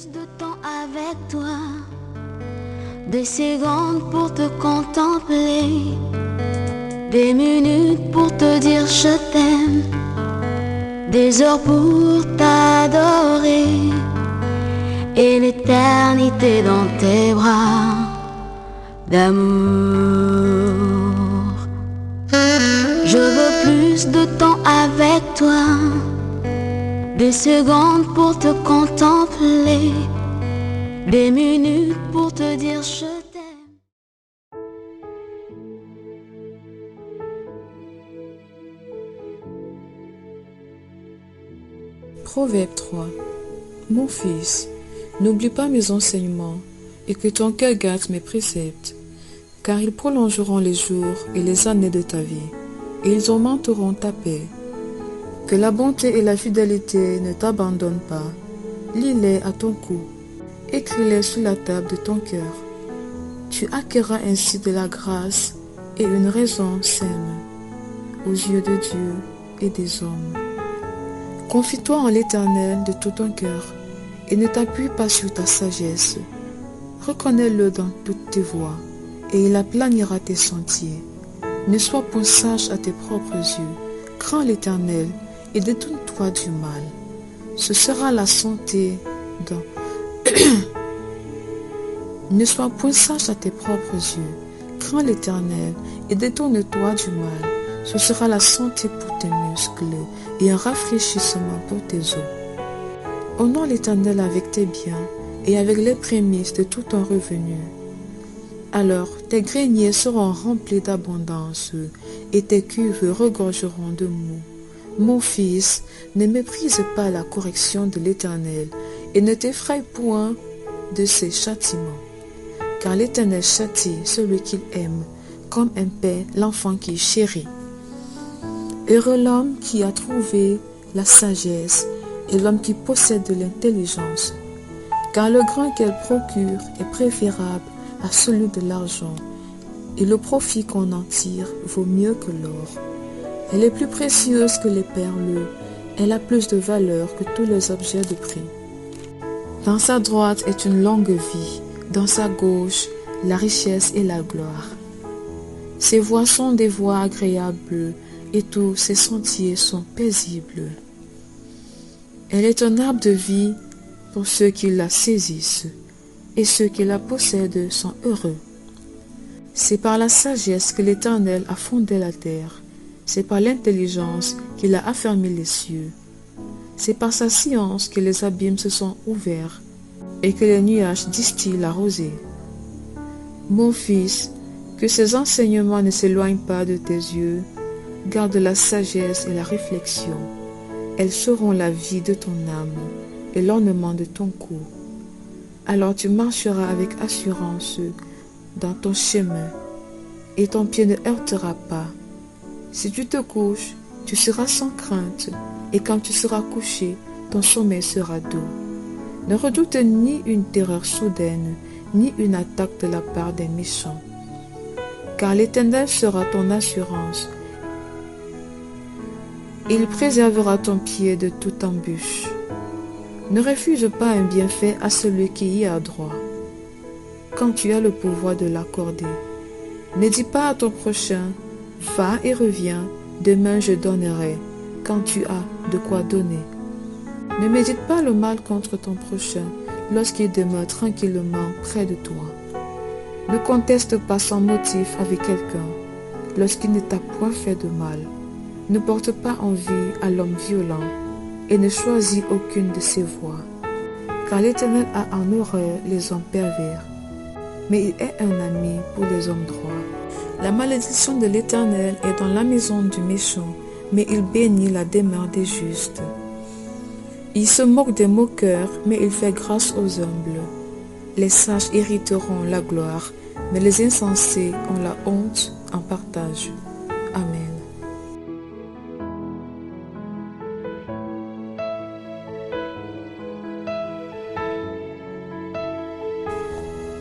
plus de temps avec toi, des secondes pour te contempler, des minutes pour te dire je t'aime, des heures pour t'adorer, et l'éternité dans tes bras d'amour. Je veux plus de temps avec toi, des secondes pour te contempler, des minutes pour te dire je t'aime. Proverbe 3. Mon fils, n'oublie pas mes enseignements, et que ton cœur garde mes préceptes, car ils prolongeront les jours et les années de ta vie, et ils augmenteront ta paix. Que la bonté et la fidélité ne t'abandonnent pas. Lis-les à ton cou, écris-les sur la table de ton cœur. Tu acquerras ainsi de la grâce et une raison saine aux yeux de Dieu et des hommes. Confie-toi en l'Éternel de tout ton cœur et ne t'appuie pas sur ta sagesse. Reconnais-le dans toutes tes voies et il aplanira tes sentiers. Ne sois point sage à tes propres yeux. Crains l'Éternel et détourne-toi du mal. Ce sera la santé dans... Ne sois point sage à tes propres yeux. Crains l'Éternel et détourne-toi du mal. Ce sera la santé pour tes muscles et un rafraîchissement pour tes os. Honore l'Éternel avec tes biens et avec les prémices de tout ton revenu. Alors tes greniers seront remplis d'abondance et tes cuves regorgeront de mou. Mon fils, ne méprise pas la correction de l'Éternel et ne t'effraie point de ses châtiments. Car l'Éternel châtie celui qu'il aime, comme un père l'enfant qu'il chérit. Heureux l'homme qui a trouvé la sagesse et l'homme qui possède de l'intelligence. Car le grain qu'elle procure est préférable à celui de l'argent, et le profit qu'on en tire vaut mieux que l'or. Elle est plus précieuse que les perles, elle a plus de valeur que tous les objets de prix. Dans sa droite est une longue vie, dans sa gauche la richesse et la gloire. Ses voies sont des voies agréables, et tous ses sentiers sont paisibles. Elle est un arbre de vie pour ceux qui la saisissent, et ceux qui la possèdent sont heureux. C'est par la sagesse que l'Éternel a fondé la terre, c'est par l'intelligence qu'il a affermi les cieux. C'est par sa science que les abîmes se sont ouverts et que les nuages distillent la rosée. Mon fils, que ces enseignements ne s'éloignent pas de tes yeux, garde la sagesse et la réflexion. Elles seront la vie de ton âme et l'ornement de ton cou. Alors tu marcheras avec assurance dans ton chemin et ton pied ne heurtera pas. Si tu te couches, tu seras sans crainte, et quand tu seras couché, ton sommeil sera doux. Ne redoute ni une terreur soudaine, ni une attaque de la part des méchants. Car l'Éternel sera ton assurance. Il préservera ton pied de toute embûche. Ne refuse pas un bienfait à celui qui y a droit, quand tu as le pouvoir de l'accorder. Ne dis pas à ton prochain, va et reviens, demain je donnerai, quand tu as de quoi donner. Ne médite pas le mal contre ton prochain, lorsqu'il demeure tranquillement près de toi. Ne conteste pas sans motif avec quelqu'un, lorsqu'il ne t'a point fait de mal. Ne porte pas envie à l'homme violent, et ne choisis aucune de ses voies. Car l'Éternel a en horreur les hommes pervers, mais il est un ami pour les hommes droits. La malédiction de l'Éternel est dans la maison du méchant, mais il bénit la demeure des justes. Il se moque des moqueurs, mais il fait grâce aux humbles. Les sages hériteront la gloire, mais les insensés ont la honte en partage. Amen.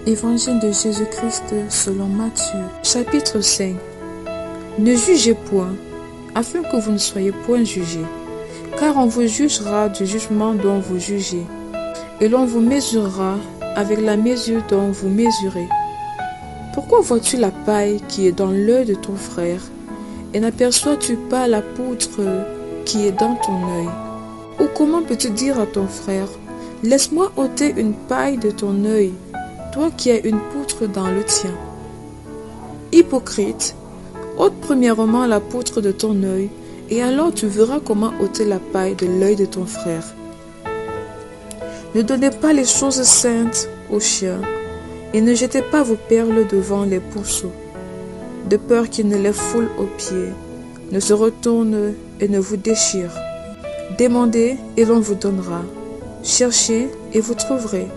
Évangile de Jésus-Christ selon Matthieu, chapitre 5. Ne jugez point, afin que vous ne soyez point jugés, car on vous jugera du jugement dont vous jugez, et l'on vous mesurera avec la mesure dont vous mesurez. Pourquoi vois-tu la paille qui est dans l'œil de ton frère et n'aperçois-tu pas la poutre qui est dans ton œil? Ou comment peux-tu dire à ton frère, laisse-moi ôter une paille de ton œil, toi qui as une poutre dans le tien? Hypocrite, ôte premièrement la poutre de ton œil, et alors tu verras comment ôter la paille de l'œil de ton frère. Ne donnez pas les choses saintes aux chiens, et ne jetez pas vos perles devant les pourceaux, de peur qu'ils ne les foulent aux pieds, ne se retournent et ne vous déchirent. Demandez et l'on vous donnera, cherchez et vous trouverez,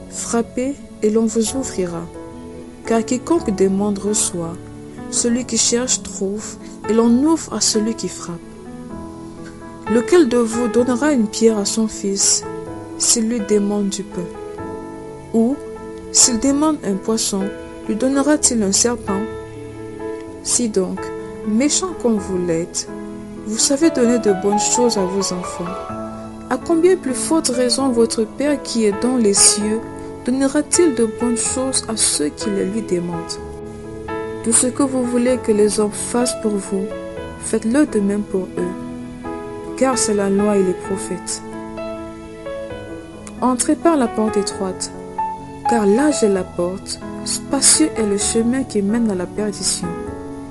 frappez et l'on vous ouvrira. Car quiconque demande reçoit, celui qui cherche trouve, et l'on ouvre à celui qui frappe. Lequel de vous donnera une pierre à son fils s'il lui demande du pain? Ou, s'il demande un poisson, lui donnera-t-il un serpent? Si donc, méchant comme vous l'êtes, vous savez donner de bonnes choses à vos enfants, à combien plus forte raison votre Père qui est dans les cieux donnera-t-il de bonnes choses à ceux qui les lui demandent? Tout ce que vous voulez que les hommes fassent pour vous, faites-le de même pour eux, car c'est la loi et les prophètes. Entrez par la porte étroite, car large est la porte, spacieux est le chemin qui mène à la perdition,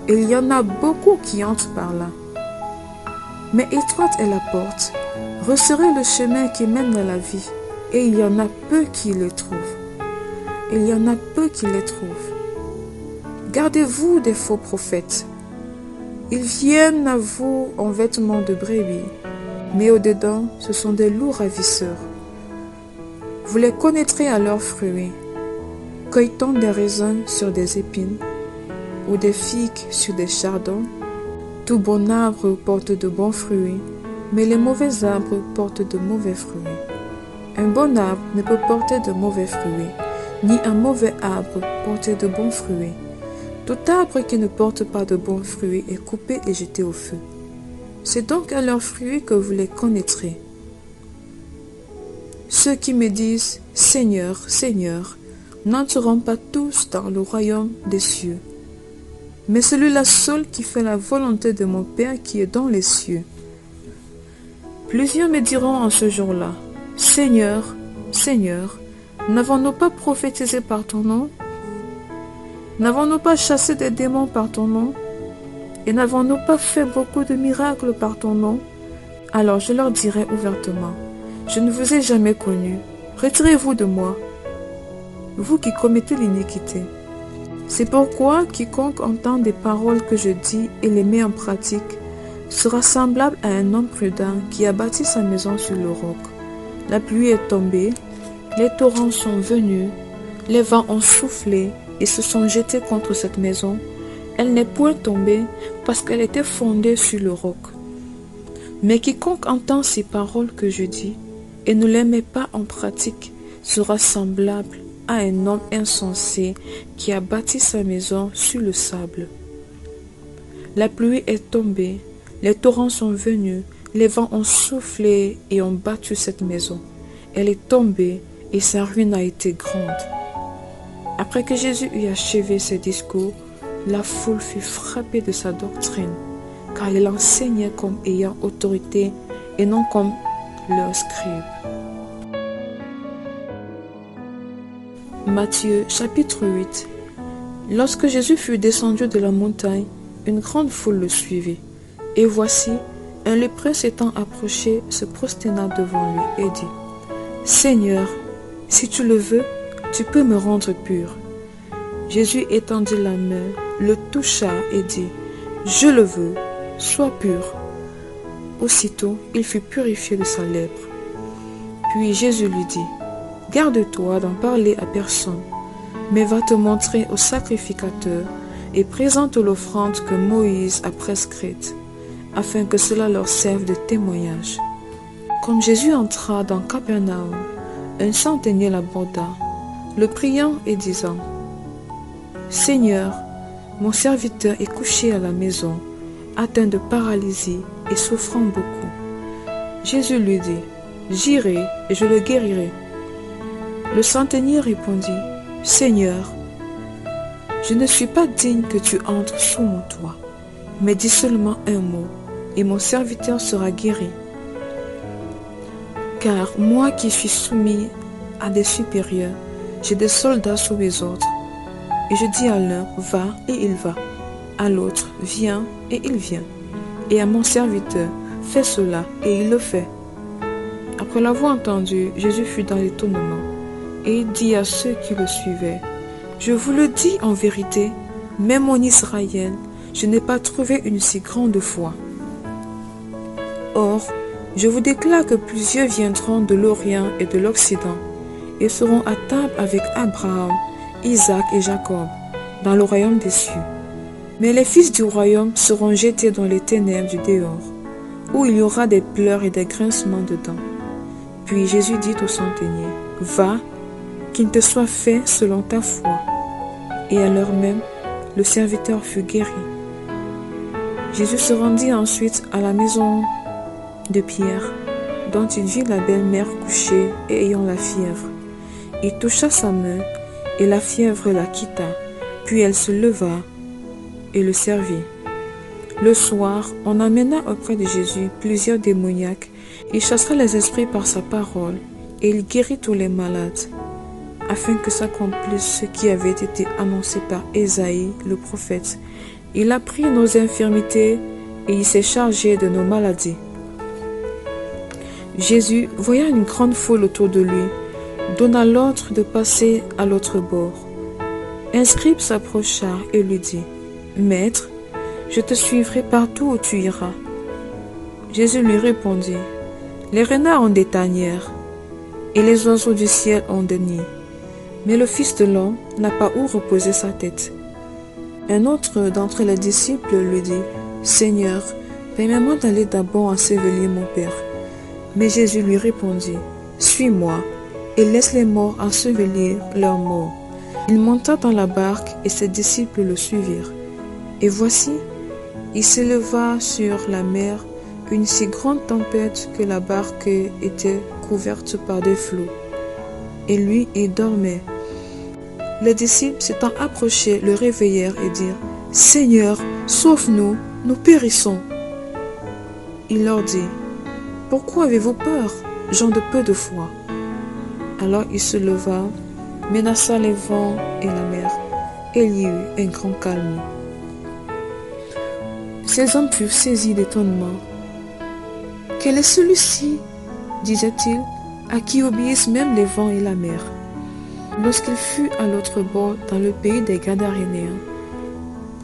et il y en a beaucoup qui entrent par là. Mais étroite est la porte, resserrez le chemin qui mène à la vie, et il y en a peu qui le trouvent. Gardez-vous des faux prophètes. Ils viennent à vous en vêtements de brebis, mais au-dedans, ce sont des loups ravisseurs. Vous les connaîtrez à leurs fruits. Cueille-t-on des raisins sur des épines, ou des figues sur des chardons? Tout bon arbre porte de bons fruits, mais les mauvais arbres portent de mauvais fruits. Un bon arbre ne peut porter de mauvais fruits, ni un mauvais arbre porter de bons fruits. Tout arbre qui ne porte pas de bons fruits est coupé et jeté au feu. C'est donc à leurs fruits que vous les connaîtrez. Ceux qui me disent « Seigneur, Seigneur » n'entreront pas tous dans le royaume des cieux, mais celui-là seul qui fait la volonté de mon Père qui est dans les cieux. Plusieurs me diront en ce jour-là, « Seigneur, Seigneur, n'avons-nous pas prophétisé par ton nom? N'avons-nous pas chassé des démons par ton nom? Et n'avons-nous pas fait beaucoup de miracles par ton nom? » Alors je leur dirai ouvertement, « Je ne vous ai jamais connus. Retirez-vous de moi, vous qui commettez l'iniquité. » C'est pourquoi quiconque entend des paroles que je dis et les met en pratique sera semblable à un homme prudent qui a bâti sa maison sur le roc. La pluie est tombée, les torrents sont venus, les vents ont soufflé et se sont jetés contre cette maison. Elle n'est point tombée parce qu'elle était fondée sur le roc. Mais quiconque entend ces paroles que je dis et ne les met pas en pratique sera semblable à un homme insensé qui a bâti sa maison sur le sable. La pluie est tombée, les torrents sont venus, les vents ont soufflé et ont battu cette maison. Elle est tombée et sa ruine a été grande. Après que Jésus eut achevé ses discours, la foule fut frappée de sa doctrine, car il enseignait comme ayant autorité et non comme leurs scribes. Matthieu chapitre 8. Lorsque Jésus fut descendu de la montagne, une grande foule le suivit. Et voici, un lépreux s'étant approché se prosterna devant lui et dit, « Seigneur, si tu le veux, tu peux me rendre pur. » Jésus étendit la main, le toucha et dit, « Je le veux, sois pur. » Aussitôt, il fut purifié de sa lèpre. Puis Jésus lui dit, « Garde-toi d'en parler à personne, mais va te montrer au sacrificateur et présente l'offrande que Moïse a prescrite, afin que cela leur serve de témoignage. » Comme Jésus entra dans Capernaum, un centenier l'aborda, le priant et disant, « Seigneur, mon serviteur est couché à la maison, atteint de paralysie et souffrant beaucoup. » Jésus lui dit, « J'irai et je le guérirai. » Le centenier répondit, « Seigneur, je ne suis pas digne que tu entres sous mon toit, mais dis seulement un mot, et mon serviteur sera guéri. Car moi qui suis soumis à des supérieurs, j'ai des soldats sous mes ordres. Et je dis à l'un, va, et il va. À l'autre, viens, et il vient. Et à mon serviteur, fais cela, et il le fait. » Après l'avoir entendu, Jésus fut dans l'étonnement, et il dit à ceux qui le suivaient, « Je vous le dis en vérité, même en Israël, je n'ai pas trouvé une si grande foi. Or, je vous déclare que plusieurs viendront de l'Orient et de l'Occident, et seront à table avec Abraham, Isaac et Jacob, dans le royaume des cieux. Mais les fils du royaume seront jetés dans les ténèbres du dehors, où il y aura des pleurs et des grincements de dents. » Puis Jésus dit au centenier, « Va, qu'il te soit fait selon ta foi. » Et à l'heure même, le serviteur fut guéri. Jésus se rendit ensuite à la maison de Pierre, dont il vit la belle-mère couchée et ayant la fièvre. Il toucha sa main, et la fièvre la quitta, puis elle se leva et le servit. Le soir, on amena auprès de Jésus plusieurs démoniaques. Il chassa les esprits par sa parole, et il guérit tous les malades, afin que s'accomplisse ce qui avait été annoncé par Ésaïe, le prophète. Il a pris nos infirmités, et il s'est chargé de nos maladies. Jésus, voyant une grande foule autour de lui, donna l'ordre de passer à l'autre bord. Un scribe s'approcha et lui dit, « Maître, je te suivrai partout où tu iras. » Jésus lui répondit, « Les renards ont des tanières, et les oiseaux du ciel ont des nids, mais le Fils de l'homme n'a pas où reposer sa tête. » Un autre d'entre les disciples lui dit, « Seigneur, permets-moi d'aller d'abord ensevelir mon Père. » Mais Jésus lui répondit, « Suis-moi, et laisse les morts ensevelir leurs morts. » Il monta dans la barque, et ses disciples le suivirent. Et voici, il s'éleva sur la mer une si grande tempête que la barque était couverte par des flots. Et lui, il dormait. Les disciples s'étant approchés, le réveillèrent et dirent, « Seigneur, sauve-nous, nous périssons. » Il leur dit, « Pourquoi avez-vous peur, gens de peu de foi ?» Alors il se leva, menaça les vents et la mer, et il y eut un grand calme. Ces hommes furent saisis d'étonnement. « Quel est celui-ci, disait-il, à qui obéissent même les vents et la mer ?» Lorsqu'il fut à l'autre bord, dans le pays des Gadarénéens,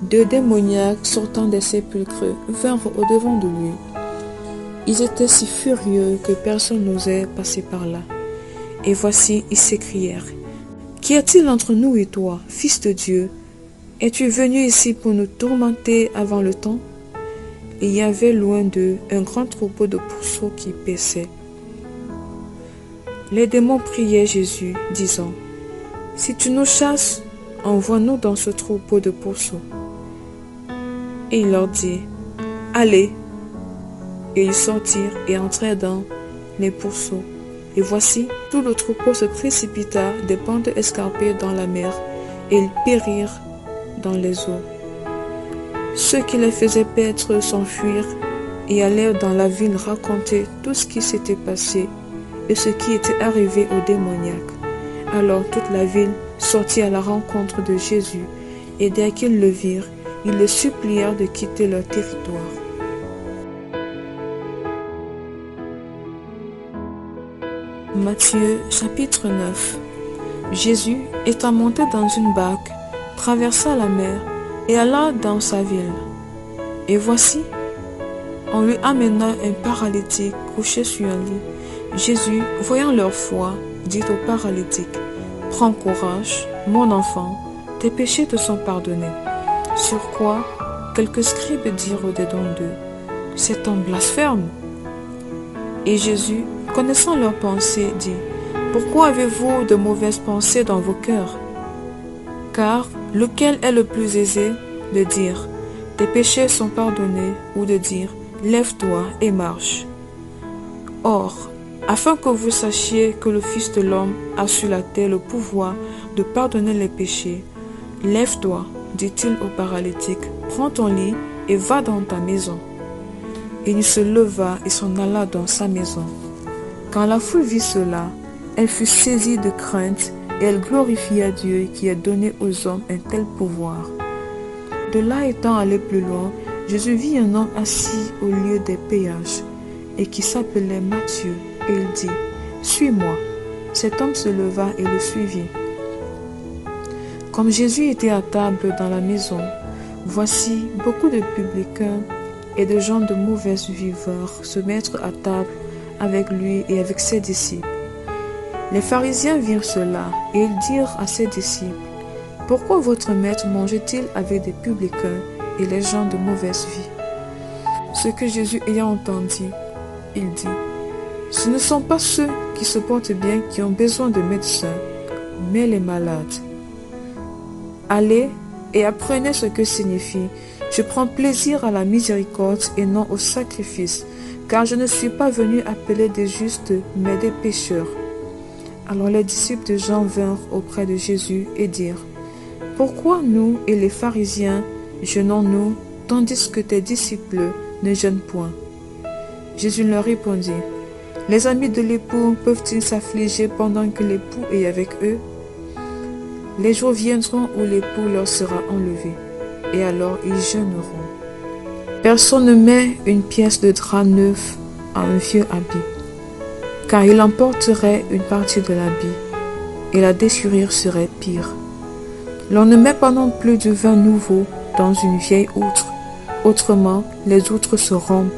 deux démoniaques sortant des sépulcres vinrent au-devant de lui. Ils étaient si furieux que personne n'osait passer par là. Et voici, ils s'écrièrent, « Qu'y a-t-il entre nous et toi, Fils de Dieu? Es-tu venu ici pour nous tourmenter avant le temps ?» Et il y avait loin d'eux un grand troupeau de pourceaux qui paissaient. Les démons priaient Jésus, disant, « Si tu nous chasses, envoie-nous dans ce troupeau de pourceaux. » Et il leur dit, « Allez !» Et ils sortirent et entrèrent dans les pourceaux. Et voici, tout le troupeau se précipita des pentes escarpées dans la mer, et ils périrent dans les eaux. Ceux qui les faisaient paître s'enfuirent et allèrent dans la ville raconter tout ce qui s'était passé et ce qui était arrivé aux démoniaques. Alors toute la ville sortit à la rencontre de Jésus, et dès qu'ils le virent, ils le supplièrent de quitter leur territoire. Matthieu chapitre 9. Jésus, étant monté dans une barque, traversa la mer et alla dans sa ville. Et voici, on lui amena un paralytique couché sur un lit. Jésus, voyant leur foi, dit au paralytique, « Prends courage, mon enfant, tes péchés te sont pardonnés. » Sur quoi, quelques scribes dirent au-dedans d'eux, « Cet homme blasphème. » Et Jésus, connaissant leurs pensées, dit, « Pourquoi avez-vous de mauvaises pensées dans vos cœurs? Car lequel est le plus aisé de dire, « Tes péchés sont pardonnés » ou de dire, « Lève-toi et marche ?» Or, afin que vous sachiez que le Fils de l'homme a sur la terre le pouvoir de pardonner les péchés. Lève-toi, dit-il au paralytique, prends ton lit et va dans ta maison. Et il se leva et s'en alla dans sa maison. Quand la foule vit cela, elle fut saisie de crainte et elle glorifia Dieu qui a donné aux hommes un tel pouvoir. De là étant allé plus loin, Jésus vit un homme assis au lieu des péages et qui s'appelait Matthieu, et il dit, « Suis-moi ». Cet homme se leva et le suivit. Comme Jésus était à table dans la maison, voici beaucoup de publicains et de gens de mauvaise viveur se mettre à table avec lui et avec ses disciples. Les pharisiens virent cela et ils dirent à ses disciples, « Pourquoi votre maître mangeait-il avec des publicains et les gens de mauvaise vie ?» Ce que Jésus ayant entendu, il dit, « Ce ne sont pas ceux qui se portent bien qui ont besoin de médecins, mais les malades. Allez et apprenez ce que signifie « Je prends plaisir à la miséricorde et non au sacrifice, car je ne suis pas venu appeler des justes, mais des pécheurs. » Alors les disciples de Jean vinrent auprès de Jésus et dirent, « Pourquoi nous et les pharisiens jeûnons-nous, tandis que tes disciples ne jeûnent point ?» Jésus leur répondit, « Les amis de l'époux peuvent-ils s'affliger pendant que l'époux est avec eux? Les jours viendront où l'époux leur sera enlevé, et alors ils jeûneront. Personne ne met une pièce de drap neuf à un vieux habit, car il emporterait une partie de l'habit, et la déchirure serait pire. L'on ne met pas non plus du vin nouveau dans une vieille outre, autrement les outres se rompent,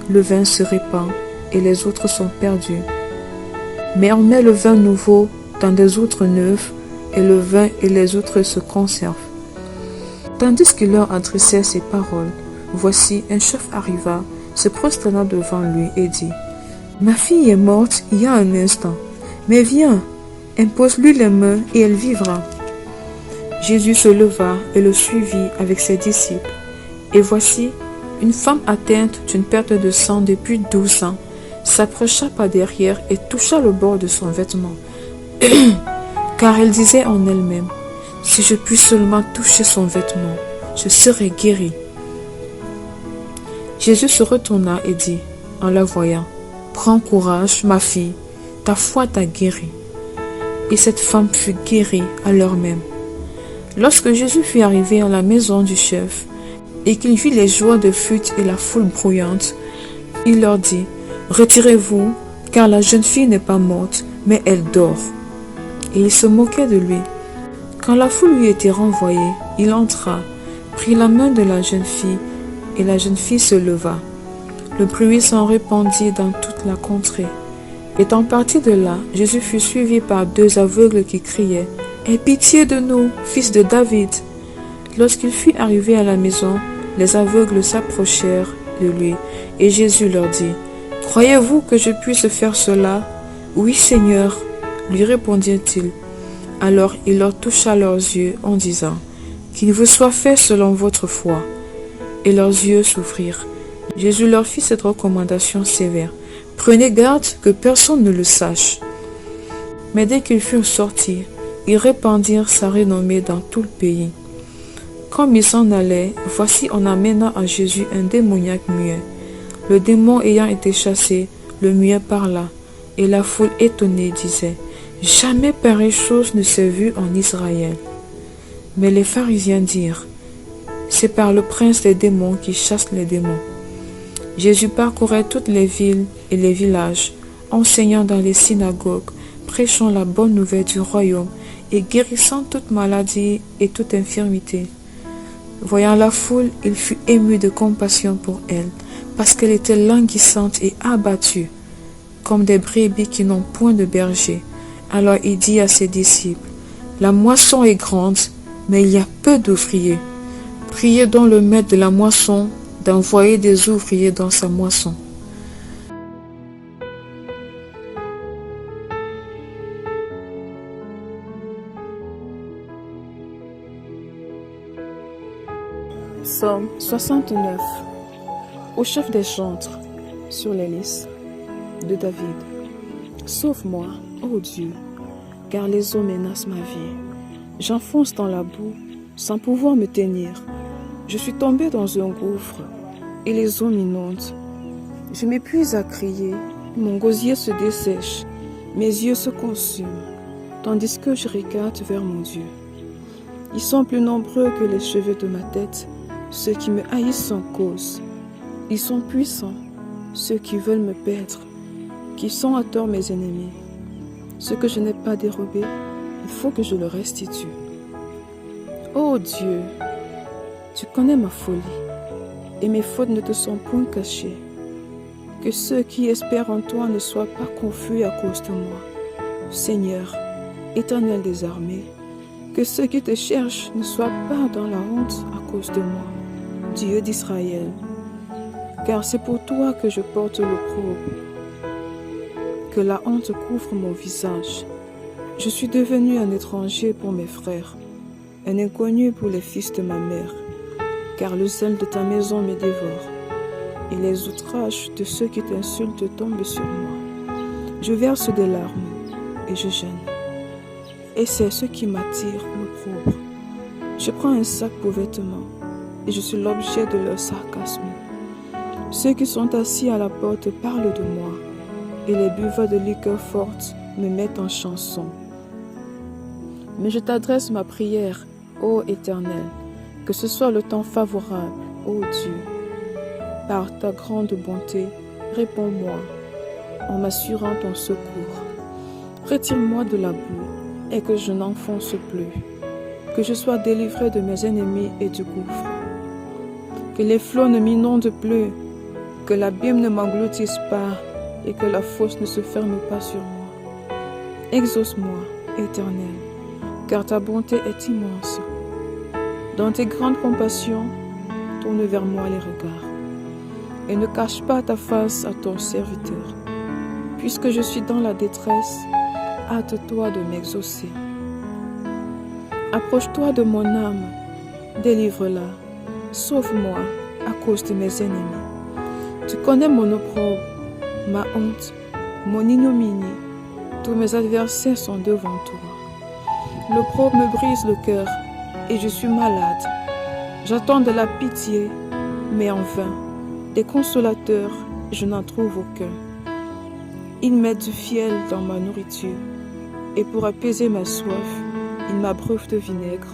le vin se répand, et les outres sont perdues. Mais on met le vin nouveau dans des outres neuves, et le vin et les outres se conservent. » Tandis qu'il leur adressait ces paroles, voici un chef arriva, se prosterna devant lui et dit, « Ma fille est morte il y a un instant, mais viens, impose-lui les mains et elle vivra. » Jésus se leva et le suivit avec ses disciples. Et voici, une femme atteinte d'une perte de sang depuis 12 ans s'approcha par derrière et toucha le bord de son vêtement. Car elle disait en elle-même, « Si je puis seulement toucher son vêtement, je serai guérie. » Jésus se retourna et dit, en la voyant, « Prends courage, ma fille, ta foi t'a guérie. » Et cette femme fut guérie à l'heure même. Lorsque Jésus fut arrivé à la maison du chef, et qu'il vit les joueurs de flûte et la foule bruyante, il leur dit, « Retirez-vous, car la jeune fille n'est pas morte, mais elle dort. » Et il se moquait de lui. Quand la foule lui était renvoyée, il entra, prit la main de la jeune fille, et la jeune fille se leva. Le bruit s'en répandit dans toute la contrée. Étant parti de là, Jésus fut suivi par 2 aveugles qui criaient, « Aie pitié de nous, fils de David !» Lorsqu'il fut arrivé à la maison, les aveugles s'approchèrent de lui, et Jésus leur dit, « Croyez-vous que je puisse faire cela? »« Oui, Seigneur, » lui répondirent-ils. Alors il leur toucha leurs yeux en disant, « Qu'il vous soit fait selon votre foi. » Et leurs yeux s'ouvrirent. Jésus leur fit cette recommandation sévère, « Prenez garde que personne ne le sache. » Mais dès qu'ils furent sortis, ils répandirent sa renommée dans tout le pays. Comme ils s'en allaient, voici on amena à Jésus un démoniaque muet. Le démon ayant été chassé, le muet parla, et la foule étonnée disait, « Jamais pareille chose ne s'est vue en Israël. » Mais les pharisiens dirent, « C'est par le prince des démons qui chasse les démons. » Jésus parcourait toutes les villes et les villages, enseignant dans les synagogues, prêchant la bonne nouvelle du royaume et guérissant toute maladie et toute infirmité. Voyant la foule, il fut ému de compassion pour elle, parce qu'elle était languissante et abattue, comme des brebis qui n'ont point de berger. Alors il dit à ses disciples, « La moisson est grande, mais il y a peu d'ouvriers. Priez donc le maître de la moisson d'envoyer des ouvriers dans sa moisson. » Psaume 69. Au chef des chantres, sur les listes de David. Sauve-moi, ô Dieu, car les eaux menacent ma vie. J'enfonce dans la boue sans pouvoir me tenir. Je suis tombé dans un gouffre et les eaux m'inondent. Je m'épuise à crier, mon gosier se dessèche, mes yeux se consument, tandis que je regarde vers mon Dieu. Ils sont plus nombreux que les cheveux de ma tête, ceux qui me haïssent sans cause. Ils sont puissants, ceux qui veulent me perdre, qui sont à tort mes ennemis. Ce que je n'ai pas dérobé, il faut que je le restitue. Ô Dieu, tu connais ma folie, et mes fautes ne te sont point cachées. Que ceux qui espèrent en toi ne soient pas confus à cause de moi. Seigneur, Éternel des armées, que ceux qui te cherchent ne soient pas dans la honte à cause de moi, Dieu d'Israël. Car c'est pour toi que je porte l'opprobre, que la honte couvre mon visage. Je suis devenu un étranger pour mes frères, un inconnu pour les fils de ma mère, car le zèle de ta maison me dévore, et les outrages de ceux qui t'insultent tombent sur moi. Je verse des larmes, et je gêne. Et c'est ce qui m'attire l'opprobre. Je prends un sac pour vêtements, et je suis l'objet de leur sarcasme. Ceux qui sont assis à la porte parlent de moi, et les buveurs de liqueur forte me mettent en chanson. Mais je t'adresse ma prière, ô Éternel, que ce soit le temps favorable, ô Dieu. Par ta grande bonté, réponds-moi, en m'assurant ton secours. Retire-moi de la boue, et que je n'enfonce plus, que je sois délivré de mes ennemis et du gouffre. Que les flots ne m'inondent plus, que l'abîme ne m'engloutisse pas, et que la fosse ne se ferme pas sur moi. Exauce-moi, Éternel, car ta bonté est immense. Dans tes grandes compassions, tourne vers moi les regards, et ne cache pas ta face à ton serviteur. Puisque je suis dans la détresse, hâte-toi de m'exaucer. Approche-toi de mon âme, délivre-la, sauve-moi à cause de mes ennemis. Tu connais mon opprobre, ma honte, mon ignominie. Tous mes adversaires sont devant toi. L'opprobre me brise le cœur et je suis malade. J'attends de la pitié, mais en vain. Des consolateurs, je n'en trouve aucun. Ils mettent du fiel dans ma nourriture, et pour apaiser ma soif, ils m'abreuvent de vinaigre.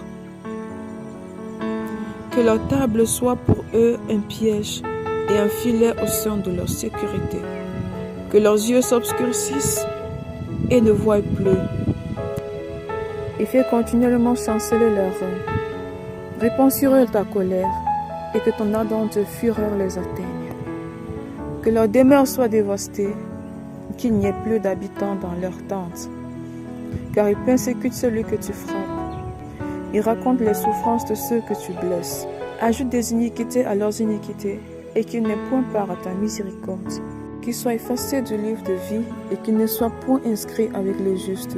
Que leur table soit pour eux un piège et un filet au sein de leur sécurité. Que leurs yeux s'obscurcissent et ne voient plus. Et fais continuellement chanceler leurs reins. Répands sur eux ta colère et que ton ardente fureur les atteigne. Que leur demeure soit dévastée, qu'il n'y ait plus d'habitants dans leurs tentes. Car ils persécutent celui que tu frappes. Ils racontent les souffrances de ceux que tu blesses. Ajoute des iniquités à leurs iniquités et qu'ils n'aient point part à ta miséricorde. Qu'ils soient effacés du livre de vie et qu'ils ne soient point inscrits avec les justes.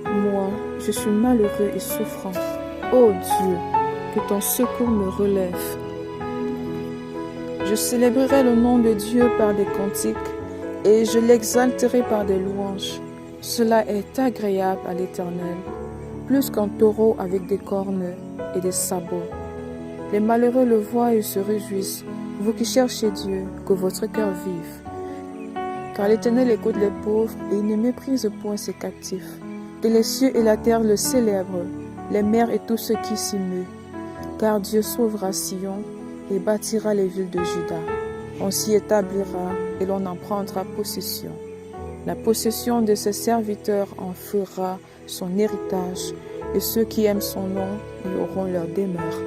Moi, je suis malheureux et souffrant. Ô Dieu, que ton secours me relève. Je célébrerai le nom de Dieu par des cantiques et je l'exalterai par des louanges. Cela est agréable à l'Éternel, plus qu'un taureau avec des cornes et des sabots. Les malheureux le voient et se réjouissent, vous qui cherchez Dieu, que votre cœur vive. Car l'Éternel écoute les pauvres et il ne méprise point ses captifs. Que les cieux et la terre le célèbrent, les mers et tout ce qui s'y meut. Car Dieu sauvera Sion et bâtira les villes de Juda. On s'y établira et l'on en prendra possession. La possession de ses serviteurs en fera son héritage, et ceux qui aiment son nom y auront leur demeure.